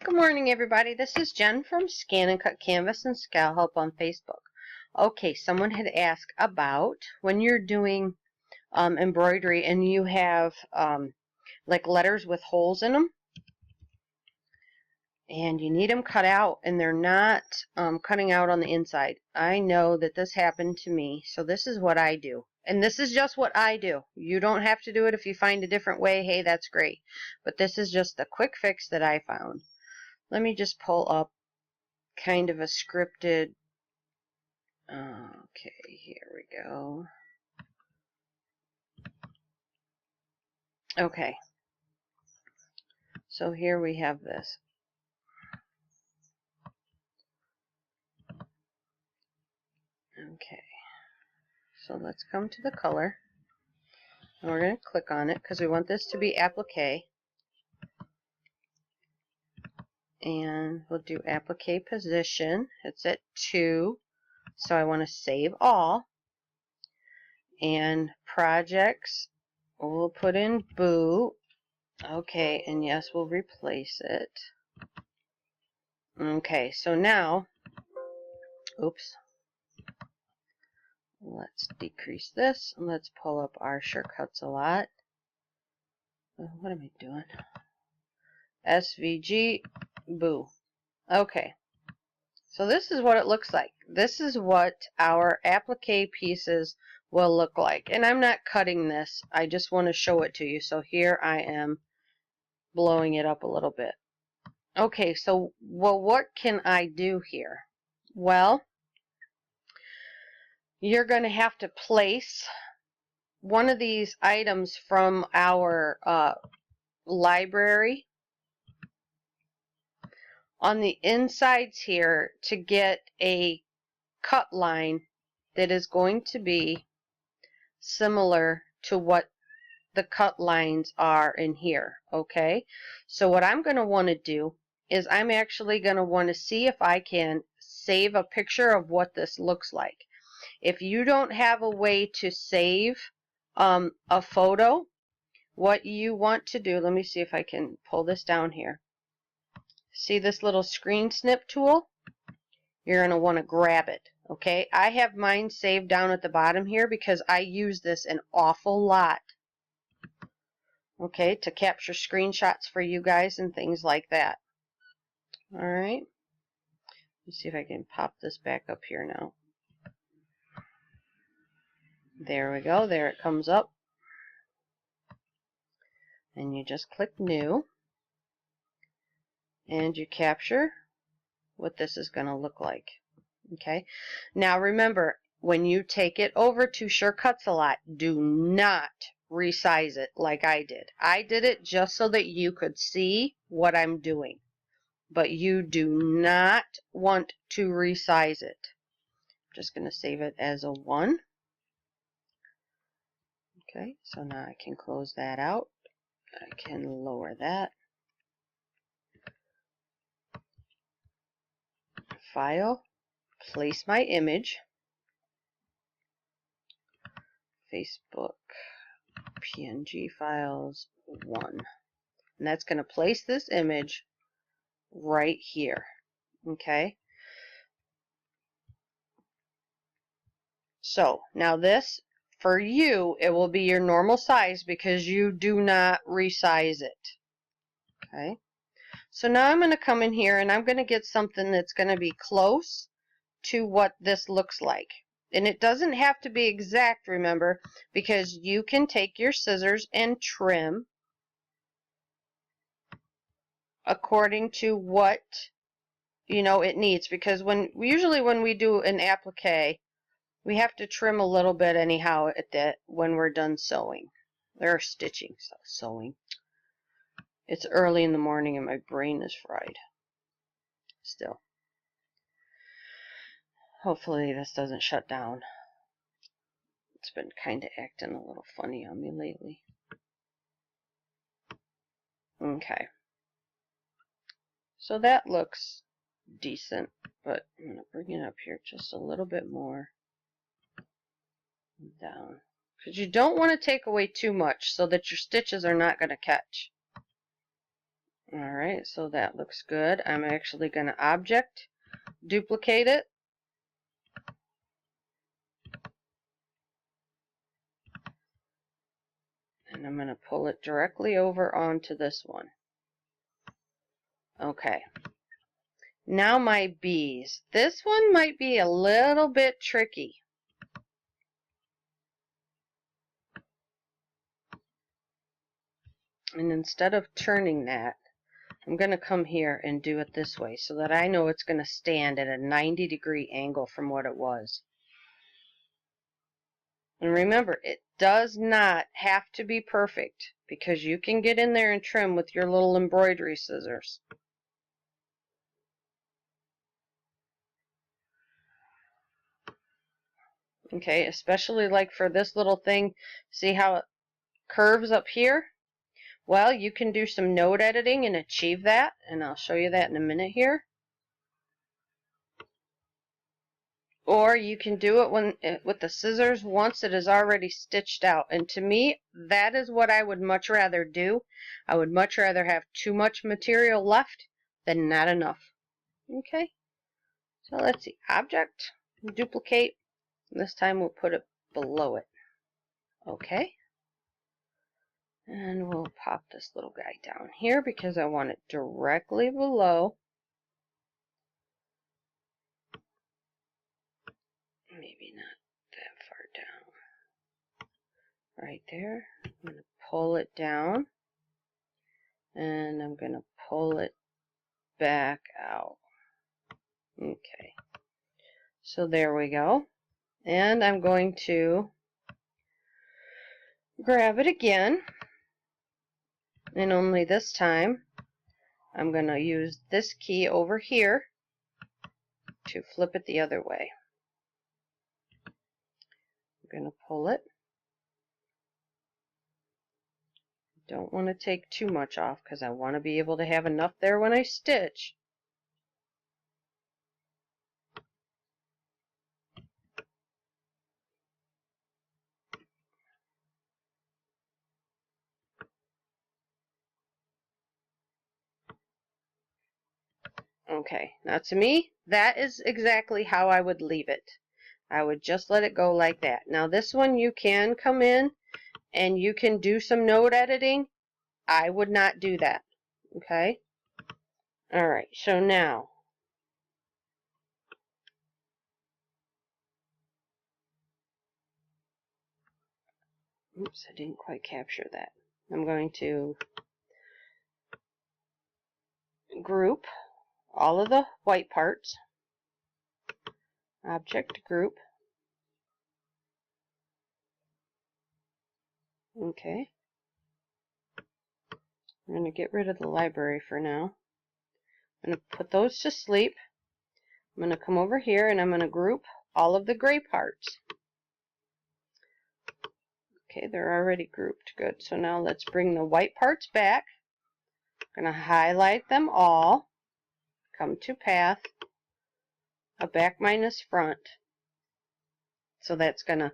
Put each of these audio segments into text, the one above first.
Good morning, everybody. This is Jen from ScanNCut Canvas and Scal Help on Facebook. Okay, someone had asked about when you're doing embroidery and you have like letters with holes in them and you need them cut out and they're not cutting out on the inside. I know that this happened to me, so this is what I do. And this is just what I do. You don't have to do it. If you find a different way, hey, that's great. But this is just the quick fix that I found. Let me just pull up kind of a scripted, okay, here we go. Okay, so here we have this. Okay, so let's come to the color, and we're going to click on it because we want this to be applique, and we'll do applique position. It's at 2, so I want to save all, and projects, we'll put in boot. Okay, and yes, we'll replace it. Okay, so now, oops, let's decrease this, and let's pull up our shortcuts a lot. What am I doing? SVG, boo. Okay, so this is what it looks like. This is what our applique pieces will look like. And I'm not cutting this, I just want to show it to you. So here I am blowing it up a little bit. Okay, so well, what can I do here? Well, you're going to have to place one of these items from our library on the insides here to get a cut line that is going to be similar to what the cut lines are in here. Okay, so what I'm going to want to do is I'm actually going to want to see if I can save a picture of what this looks like. If you don't have a way to save a photo, what you want to do, let me see if I can pull this down here. See this little screen snip tool? You're going to want to grab it. Okay, I have mine saved down at the bottom here because I use this an awful lot. Okay, to capture screenshots for you guys and things like that. Alright, let's see if I can pop this back up here now. There we go, there it comes up. And you just click new. And you capture what this is going to look like. Okay, now remember, when you take it over to Shortcuts a Lot, do not resize it like I did. I did it just so that you could see what I'm doing, but you do not want to resize it. I'm just going to save it as a 1. Okay, so now I can close that out. I can lower that. File, place my image, Facebook, PNG files 1. And that's going to place this image right here. Okay. So now this, for you, it will be your normal size because you do not resize it. Okay. So now I'm going to come in here and I'm going to get something that's going to be close to what this looks like. And it doesn't have to be exact, remember, because you can take your scissors and trim according to what it needs. Because usually when we do an applique, we have to trim a little bit anyhow at that when we're done sewing or stitching. So sewing. It's early in the morning and my brain is fried. Still. Hopefully this doesn't shut down. It's been kind of acting a little funny on me lately. Okay. So that looks decent, but I'm going to bring it up here just a little bit more. Down. Because you don't want to take away too much so that your stitches are not going to catch. Alright, so that looks good. I'm actually going to object, duplicate it. And I'm going to pull it directly over onto this one. Okay. Now my bees. This one might be a little bit tricky. And instead of turning that, I'm going to come here and do it this way so that I know it's going to stand at a 90-degree angle from what it was. And remember, it does not have to be perfect because you can get in there and trim with your little embroidery scissors. Okay, especially like for this little thing, see how it curves up here? Well, you can do some node editing and achieve that, and I'll show you that in a minute here. Or you can do it with the scissors once it is already stitched out. And to me, that is what I would much rather do. I would much rather have too much material left than not enough. Okay, so let's see. Object, duplicate. This time we'll put it below it. Okay. And we'll pop this little guy down here because I want it directly below. Maybe not that far down. Right there. I'm going to pull it down. And I'm going to pull it back out. Okay. So there we go. And I'm going to grab it again. And only this time, I'm going to use this key over here to flip it the other way. I'm going to pull it. Don't want to take too much off because I want to be able to have enough there when I stitch. Okay, now to me, that is exactly how I would leave it. I would just let it go like that. Now this one you can come in and you can do some node editing. I would not do that. Okay? Alright, so now oops, I didn't quite capture that. I'm going to group all of the white parts. Object group. Okay. I'm going to get rid of the library for now. I'm going to put those to sleep. I'm going to come over here and I'm going to group all of the gray parts. Okay, they're already grouped. Good. So now let's bring the white parts back. I'm going to highlight them all. Come to path. A back minus front. So that's going to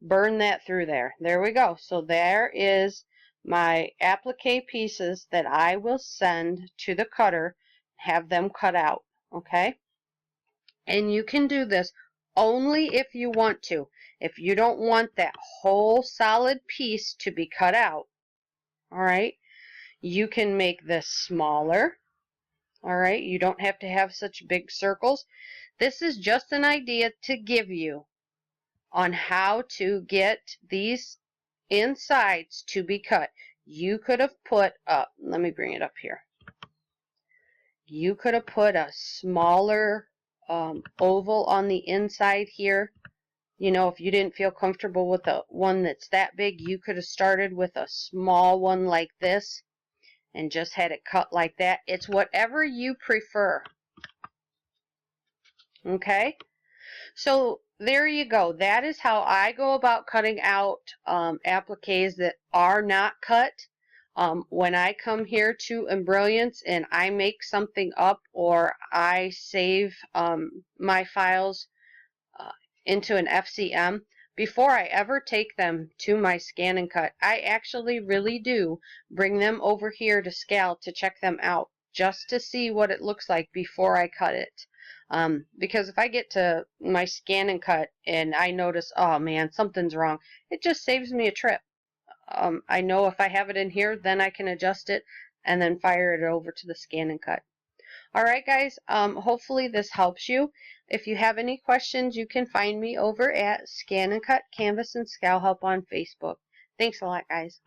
burn that through there. There we go. So there is my applique pieces that I will send to the cutter, have them cut out. Okay? And you can do this only if you want to. If you don't want that whole solid piece to be cut out, alright, you can make this smaller. Alright, you don't have to have such big circles. This is just an idea to give you on how to get these insides to be cut. You could have put up, let me bring it up here. You could have put a smaller oval on the inside here. You know, if you didn't feel comfortable with a one that's that big, you could have started with a small one like this and just had it cut like that. It's whatever you prefer. Okay? So there you go. That is how I go about cutting out appliques that are not cut. When I come here to Embrilliance and I make something up or I save my files into an FCM, before I ever take them to my ScanNCut, I actually really do bring them over here to Scal to check them out, just to see what it looks like before I cut it. Because if I get to my ScanNCut and I notice, oh man, something's wrong, it just saves me a trip. I know if I have it in here, then I can adjust it and then fire it over to the ScanNCut. Alright guys, hopefully this helps you. If you have any questions, you can find me over at ScanNCut, Canvas, and Scal Help on Facebook. Thanks a lot, guys.